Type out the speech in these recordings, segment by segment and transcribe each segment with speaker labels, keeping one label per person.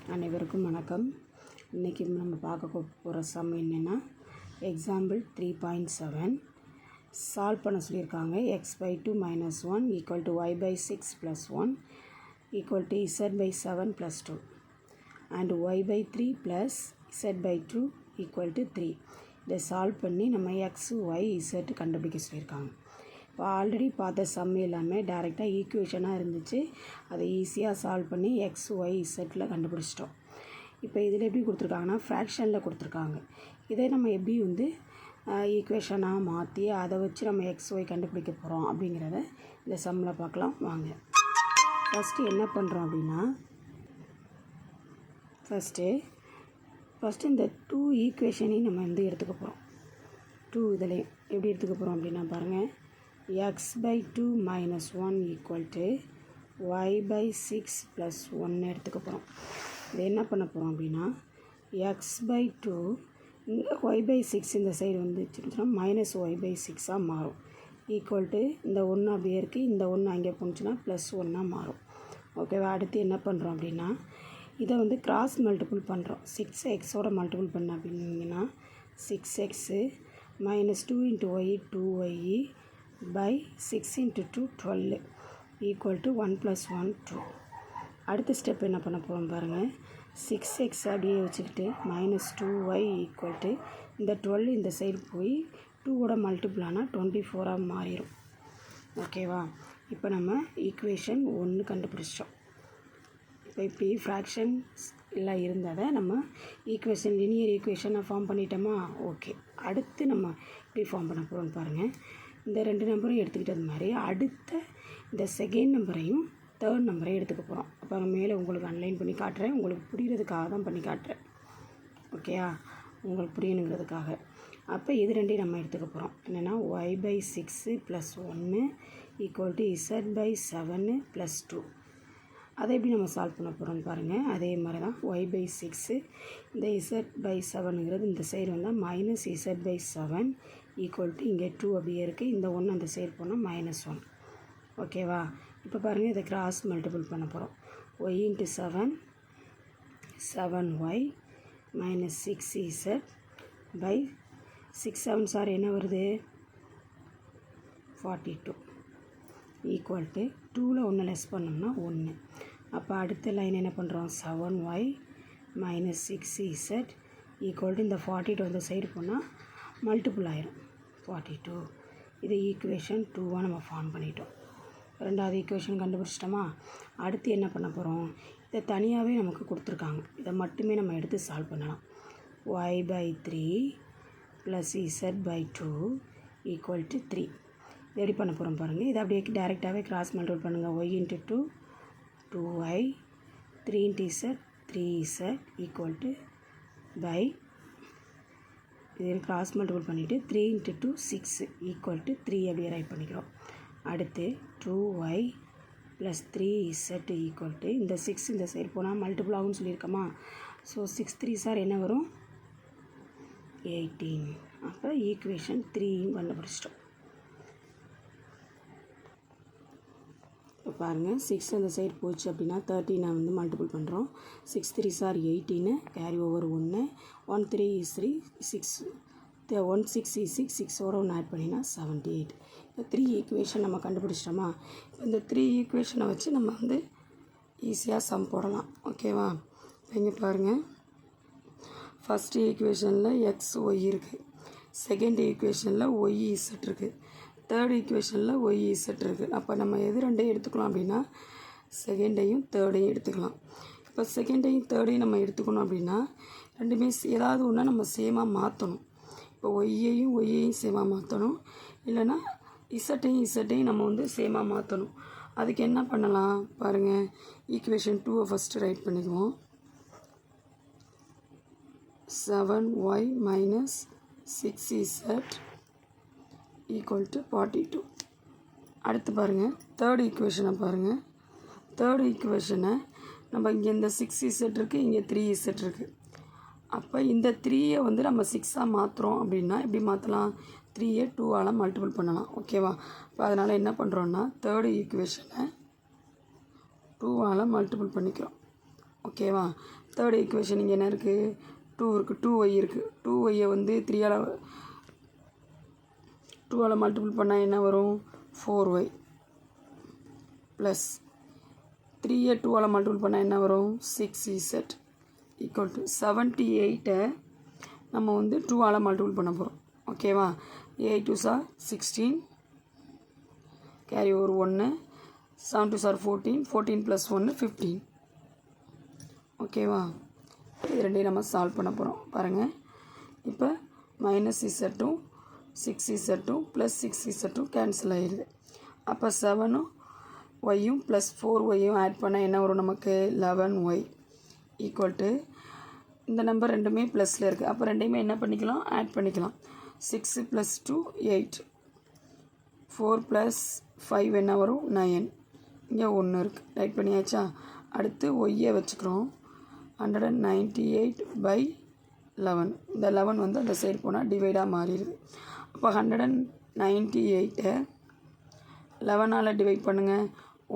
Speaker 1: அனைவருக்கும் வணக்கம். இன்றைக்கி நம்ம பார்க்க போகிற சம் என்னென்னா எக்ஸாம்பிள் 3.7 சால்வ் பண்ண சொல்லியிருக்காங்க. x/2 - 1 = y/6 + 1 = z/7 + 2 and y/3 + z/2 = 3. இதை சால்வ் பண்ணி நம்ம x, y, z கண்டுபிடிக்க சொல்லியிருக்காங்க. இப்போ ஆல்ரெடி பார்த்த சம் எல்லாமே டைரெக்டாக ஈக்குவேஷனாக இருந்துச்சு. அதை ஈஸியாக சால்வ் பண்ணி எக்ஸ், ஒய், இசட்டில் கண்டுபிடிச்சிட்டோம். இப்போ இதில் எப்படி கொடுத்துருக்காங்கன்னா ஃப்ராக்ஷனில் கொடுத்துருக்காங்க. இதை நம்ம எப்படி ஈக்குவேஷனாக மாற்றி அதை வச்சு நம்ம எக்ஸ், ஒய் கண்டுபிடிக்க போகிறோம் அப்படிங்கிறத இந்த சம்மில் பார்க்கலாம் வாங்க. ஃபஸ்ட்டு என்ன பண்ணுறோம் அப்படின்னா ஃபஸ்ட்டு இந்த 2 ஈக்குவேஷனையும் நம்ம எடுத்துக்க போகிறோம். 2 இதுலேயும் எப்படி எடுத்துக்க போகிறோம் அப்படின்னா பாருங்கள், x/2 - 1 = y/6 + 1 எடுத்துக்க போகிறோம். இது என்ன பண்ண போகிறோம் அப்படின்னா x/2 y/6 இந்த சைடு வந்துச்சுன்னா -y/6 மாறும். இந்த 1 அப்படியே இருக்குது, இந்த 1 அங்கே போணுச்சுன்னா +1 மாறும். ஓகேவா? அடுத்து என்ன பண்ணுறோம் அப்படின்னா இதை கிராஸ் மல்டிபிள் பண்ணுறோம். 6xோட மல்டிபிள் பண்ண அப்படின்னா 6x -2 × y 2y /6 × 2 12 = 1 + 1 2. அடுத்த ஸ்டெப் என்ன பண்ண போகிறோம் பாருங்கள், 6x அப்படியே வச்சுக்கிட்டு -2y = இந்த 12 இந்த சைடு போய் 2ஓட மல்டிபிள் ஆனால் 24 மாறிடும். ஓகேவா? இப்போ நம்ம ஈக்குவேஷன் 1 கண்டுபிடிச்சிட்டோம். இப்போ இப்படி ஃப்ராக்ஷன்ஸ் எல்லாம் இருந்ததை நம்ம ஈக்குவேஷன் லினியர் ஈக்குவேஷனை ஃபார்ம் பண்ணிட்டோமா? ஓகே. அடுத்து நம்ம எப்படி ஃபார்ம் பண்ண போகிறோம்னு பாருங்கள். இந்த 2 நம்பரையும் எடுத்துக்கிட்டது மாதிரி அடுத்த இந்த செகண்ட் நம்பரையும் தேர்ட் நம்பரையும் எடுத்துக்க போகிறோம். அப்போ நான் மேலே உங்களுக்கு அன்லைன் பண்ணி காட்டுறேன். உங்களுக்கு புரிகிறதுக்காக தான் பண்ணி காட்டுறேன். ஓகேயா? உங்களுக்கு புரியணுங்கிறதுக்காக. அப்போ இது ரெண்டையும் நம்ம எடுத்துக்க போகிறோம். என்னென்னா y/6 + 1 = z/7 + 2. அதை எப்படி நம்ம சால்வ் பண்ண போகிறோம்னு பாருங்கள். அதே மாதிரி தான் y/6 இந்த z/7ங்கிறது இந்த சைடு வந்தால் -z/7 = இங்கே 2 அப்படியே இருக்குது. இந்த 1 அந்த சைடு போனால் -1. ஓகேவா? இப்போ பாருங்கள், இதை கிராஸ் மல்டிபிள் பண்ண போகிறோம். y × 7 7y -6z/6 7 சார் என்ன வருது 42 = 2ல் 1 லெஸ் பண்ணோம்னா 1. அப்போ அடுத்த லைன் என்ன பண்ணுறோம், 7y -6z = இந்த 42 அந்த சைடு போனால் மல்டிபிள் ஆயிரும் 42. இது ஈக்குவேஷன் 2 நம்ம ஃபார்ம் பண்ணிட்டோம். ரெண்டாவது ஈக்குவேஷன் கண்டுபிடிச்சிட்டோமா? அடுத்து என்ன பண்ண போகிறோம், இதை தனியாகவே நமக்கு கொடுத்துருக்காங்க. இதை மட்டுமே நம்ம எடுத்து சால்வ் பண்ணலாம். y/3 + z/2 = 3. ரெடி பண்ண போகிறோம் பாருங்கள். இதை அப்படியே டைரெக்டாகவே கிராஸ் மல்டிபிள் பண்ணுங்கள். y × 2 2y 3 × z 3z = இதில் கிராஸ் மல்டிபிள் பண்ணிவிட்டு 3 × 2 6 = 3 அப்படியே ரைட் பண்ணிக்கிறோம். அடுத்து 2y + 3z = இந்த 6 இந்த சைடு போனால் மல்டிபிள் ஆகும்னு சொல்லியிருக்கோமா? ஸோ 6 3 சார் என்ன வரும் 18. அப்போ ஈக்குவேஷன் 3 கண்டுபிடிச்சிட்டோம். இப்போ பாருங்கள், 6 அந்த சைடு போச்சு அப்படின்னா 13 மல்டிபிள் பண்ணுறோம். 6 3 sir 18 carry over 1 1 3 is 3 6 1 6 is 6 6ஓட 1 add பண்ணினா 78. இப்போ 3 ஈக்குவேஷன் நம்ம கண்டுபிடிச்சிட்டோமா? இப்போ இந்த 3 ஈக்குவேஷனை வச்சு நம்ம ஈஸியாக சம் போடலாம். ஓகேவா? இப்போ இங்கே பாருங்கள், ஃபஸ்ட்டு ஈக்குவேஷனில் எக்ஸ் ஒய் இருக்குது, செகண்ட் ஈக்குவேஷனில் ஒய் இசட் இருக்குது, தேர்ட் ஈக்குவேஷனில் ஒய் இசட் இருக்குது. அப்போ நம்ம எது ரெண்டையும் எடுத்துக்கலாம் அப்படின்னா செகண்டையும் தேர்டையும் எடுத்துக்கலாம். இப்போ செகண்டையும் தேர்டையும் நம்ம எடுத்துக்கணும் அப்படின்னா ரெண்டுமே ஏதாவது ஒன்றா நம்ம சேமாக மாற்றணும். இப்போ ஒய்யையும் சேமாக மாற்றணும், இல்லைன்னா இசட்டையும் நம்ம சேமாக மாற்றணும். அதுக்கு என்ன பண்ணலாம் பாருங்கள், ஈக்குவேஷன் 2 ஃபஸ்ட்டு ரைட் பண்ணிக்குவோம். 7y -6z = 42. அடுத்து பாருங்கள், தேர்ட் ஈக்குவேஷனை பாருங்கள். தேர்ட் ஈக்குவேஷனை நம்ம இங்கே இந்த 6z இருக்குது, இங்கே 3z இருக்குது. அப்போ இந்த 3யை நம்ம 6ஆக மாற்றுறோம் அப்படின்னா எப்படி மாற்றலாம், 3யை 2ஆல் மல்டிபிள் பண்ணலாம். ஓகேவா? இப்போ அதனால் என்ன பண்ணுறோன்னா தேர்ட் ஈக்குவேஷனை 2ஆல் மல்டிபிள் பண்ணிக்கிறோம். ஓகேவா. தேர்ட் ஈக்குவேஷன் இங்கே என்ன இருக்குது, 2 இருக்குது, 2y இருக்குது. 2yயை வந்து 2ஆல் மல்டிபிள் பண்ணால் என்ன வரும், 4y ப்ளஸ் 3யை 2ஆல் மல்டிபிள் பண்ணால் என்ன வரும், 6z ஈக்குவல் டு 78 நம்ம வந்து 2ஆல் மல்டிபிள் பண்ண போகிறோம். ஓகேவா. 8 2s are 16, carry over 1, 7 2s are 14, 14 + 1 15. ஓகேவா. இது ரெண்டையும் நம்ம சால்வ் பண்ண போகிறோம். பாருங்கள், இப்போ -z2 6z2 + 6z2 கேன்சல் ஆகிடுது. அப்போ 7ம் ஒய்யும் ப்ளஸ் 4yயும் ஆட் பண்ணால் என்ன வரும் நமக்கு, 11y ஈக்குவல் டு இந்த நம்பர் ரெண்டுமே ப்ளஸில் இருக்குது. அப்போ ரெண்டையுமே என்ன பண்ணிக்கலாம், ஆட் பண்ணிக்கலாம். 6 + 2 8, 4 + 5 என்ன வரும், 9. இங்கே 1 இருக்குது, ரைட் பண்ணியாச்சா. அடுத்து ஒய்யை வச்சுக்கிறோம். 198/11. இந்த 11 வந்து அந்த சைடு போனால் டிவைடாக மாறிடுது. அப்போ 198 11ஆல் டிவைட் பண்ணுங்கள்.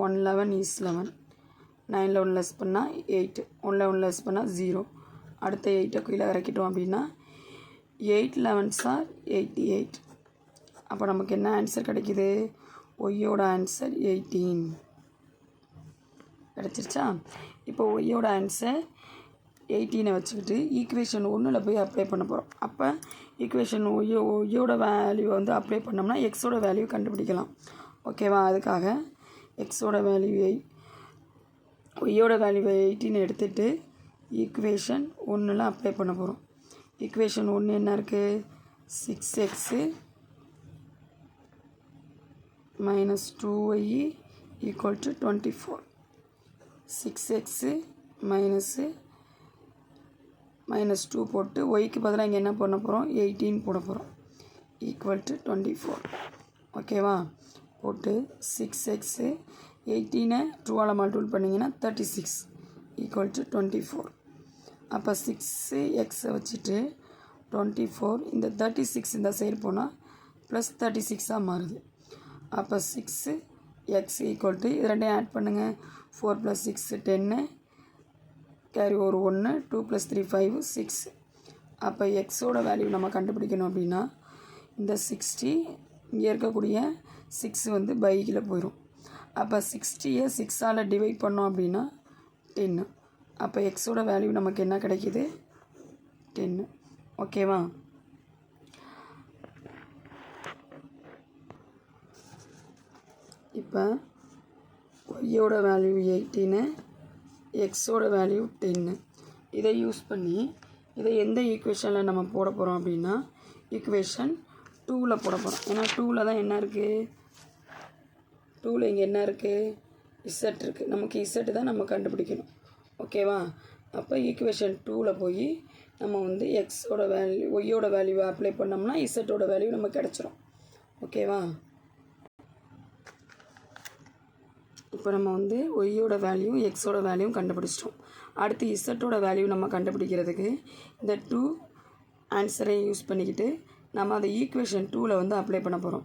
Speaker 1: 111 is 11. 9ல் 1 லெஸ் பண்ணால் 8, 1ல் 1 லெஸ் பண்ணால் 0. அடுத்த 8 கீழே இறக்கிட்டோம் அப்படின்னா 8 11s are 88. அப்போ நமக்கு என்ன ஆன்சர் கிடைக்கிது, ஒய்யோட ஆன்சர் 18 கிடச்சிருச்சா. இப்போ ஒய்யோட ஆன்சர் 18 வச்சுக்கிட்டு ஈக்குவேஷன் 1ல் போய் அப்ளை பண்ண போகிறோம். அப்போ ஈக்குவேஷன் ஒய்யோட வேல்யூ வந்து அப்ளை பண்ணோம்னா எக்ஸோட வேல்யூ கண்டுபிடிக்கலாம். ஓகேவா. அதுக்காக எக்ஸோட வேல்யூவை ஒய்யோட வேல்யூவை 18 எடுத்துகிட்டு ஈக்குவேஷன் 1ல் அப்ளை பண்ண போகிறோம். ஈக்குவேஷன் 1 என்ன இருக்குது, 6x - 2y equal to 24. 6x - 2 போட்டு ஒய்க்கு பதிலாக இங்கே என்ன பண்ண போகிறோம், 18 போட போகிறோம் ஈக்குவல் டு 24. ஓகேவா. போட்டு 6x 18 2ஆல் மல்டிபிள் பண்ணிங்கன்னா 36 ஈக்குவல் டு 24. அப்போ 6x வச்சுட்டு 24, இந்த 36 இந்த சைடு போனால் ப்ளஸ் 36ஆக மாறுது. அப்போ 6x ஈக்குவல் டு இது ரெண்டையும் ஆட் பண்ணுங்கள். 4 + 6 10, கேரி ஓவர் 1, 2 + 3 5 6. அப்போ எக்ஸோட வேல்யூ நம்ம கண்டுபிடிக்கணும் அப்படின்னா இந்த 60 இங்கே இருக்கக்கூடிய 6 வந்து பைக்கில் போயிடும். அப்போ 60யை 6ஆல் டிவைட் பண்ணோம் அப்படின்னா 10. அப்போ எக்ஸோட வேல்யூ நமக்கு என்ன கிடைக்கிது, 10. ஓகேவா. இப்போ ஒய்யோட வேல்யூ 18, எக்ஸோட வேல்யூ 10. இதை யூஸ் பண்ணி இதை எந்த ஈக்குவேஷனில் நம்ம போட போகிறோம் அப்படின்னா ஈக்குவேஷன் 2ல் போட போகிறோம். ஏன்னா 2ல் தான் என்ன இருக்குது, 2ல் இங்கே என்ன இருக்குது, இசட் இருக்குது. நமக்கு இசட் தான் நம்ம கண்டுபிடிக்கணும். ஓகேவா. அப்போ ஈக்குவேஷன் 2ல் போய் நம்ம வந்து எக்ஸோட வேல்யூ ஒய்யோட வேல்யூவை அப்ளை பண்ணோம்னா இசட்டோட வேல்யூ நமக்கு கிடச்சிரும். ஓகேவா. இப்போ நம்ம வந்து ஒய்யோட வேல்யூ எக்ஸோட வேல்யூ கண்டுபிடிச்சிட்டோம். அடுத்து இசட்டோட வேல்யூ நம்ம கண்டுபிடிக்கிறதுக்கு இந்த 2 ஆன்சரை யூஸ் பண்ணிக்கிட்டு நம்ம அதை ஈக்குவேஷன் 2ல் வந்து அப்ளை பண்ண போகிறோம்.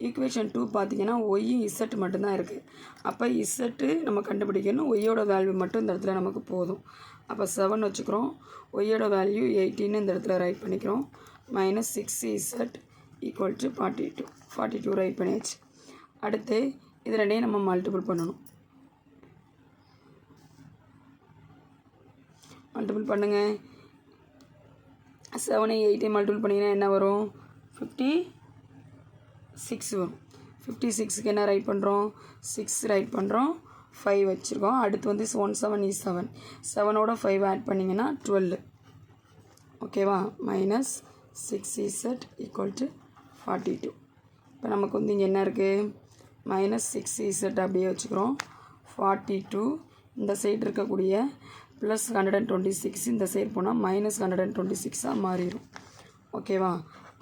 Speaker 1: ஈக்குவேஷன் 2 பார்த்திங்கன்னா ஒய்யும் இசட் மட்டும்தான் இருக்குது. அப்போ இசட்டு நம்ம கண்டுபிடிக்கணும், ஒய்யோட வேல்யூ மட்டும் இந்த இடத்துல நமக்கு போதும். அப்போ 7 வச்சுக்கிறோம். ஒய்யோட வேல்யூ 18 இந்த இடத்துல ரைட் பண்ணிக்கிறோம். -6z ஈக்குவல் டு 42 ரைட் பண்ணியாச்சு. அடுத்து இது ரெண்டையும் நம்ம மல்டிபிள் பண்ணணும். மல்டிபிள் பண்ணுங்கள். 7 8 மல்டிபிள் பண்ணிங்கன்னா என்ன வரும், 56 வரும். 56க்கு என்ன ரைட் பண்ணுறோம், 6 ரைட் பண்ணுறோம், 5 வச்சுருக்கோம். அடுத்து வந்து 1 7 is 7. 7ஓட 5 ஆட் பண்ணிங்கன்னா 12. ஓகேவா. -6z equal to 42. இப்போ நமக்கு வந்து இங்கே என்ன இருக்குது, -6z அப்படியே வச்சுக்கிறோம். 42 இந்த சைடு இருக்கக்கூடிய ப்ளஸ் 126 இந்த சைடு போனால் -126ஆக மாறிடும். ஓகேவா.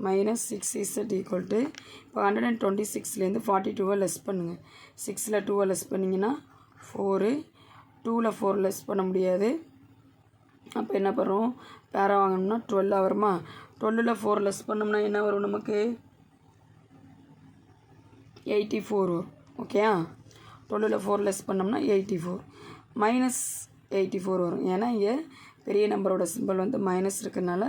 Speaker 1: -6z ஈக்குவல் டு இப்போ 126லேருந்து 42வை லெஸ் பண்ணுங்கள். 6ல் 2வை லெஸ் பண்ணிங்கன்னா 4, 2ல் 4 லெஸ் பண்ண முடியாது. அப்போ என்ன பண்ணுறோம், பேரா வாங்கணும்னா 12 வருமா. 12ல் 4 லெஸ் பண்ணோம்னா என்ன வரும் நமக்கு, 84 வரும். ஓகேயா. 12ல் 4 லெஸ் பண்ணோம்னா 84. 84 வரும். ஏன்னா இங்கே பெரிய நம்பரோட சிம்பிள் வந்து மைனஸ் இருக்கிறதுனால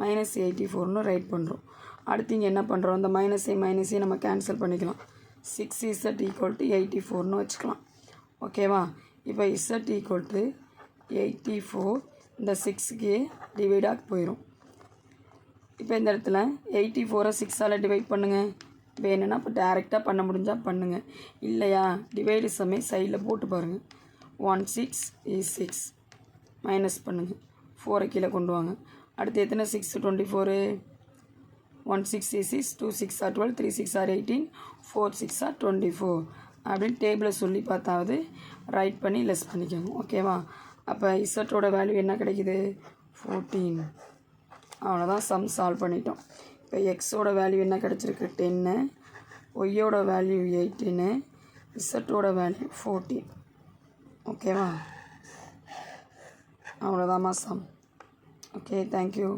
Speaker 1: -84ன்னு ரைட் பண்ணுறோம். அடுத்து இங்கே என்ன பண்ணுறோம், இந்த மைனஸை நம்ம கேன்சல் பண்ணிக்கலாம். 6z = 84ன்னு வச்சுக்கலாம். ஓகேவா? இப்போ z = 84 இந்த 6க்கு டிவைடாக போயிடும். இப்போ இந்த இடத்துல 84 6ஆல் டிவைட் பண்ணுங்கள். வேணும்னா இப்போ டேரெக்டாக பண்ண முடிஞ்சால் பண்ணுங்கள். இல்லையா டிவைடு சமே சைடில் போட்டு பாருங்கள். 1 6 is 6 மைனஸ் பண்ணுங்கள். 4 கீழே கொண்டு வாங்க. அடுத்து எத்தனை 6 24 1 6 is 6 2 6 are 12 3 6 are 18 4 6 are 24 அப்படின்னு டேபிளை சொல்லி பார்த்தாவது ரைட் பண்ணி லெஸ் பண்ணிக்கோங்க. ஓகேவா? அப்போ இசட்டோட வேல்யூ என்ன கிடைக்குது 14. அவ்வளோதான், சம் சால்வ் பண்ணிட்டோம். இப்போ எக்ஸோட வேல்யூ என்ன கிடச்சிருக்கு 10, ஒய்யோட வேல்யூ 18, இசட்டோட வேல்யூ 14. ஓகேவா? அவ்வளோதாம்மா சம். Okay, thank you.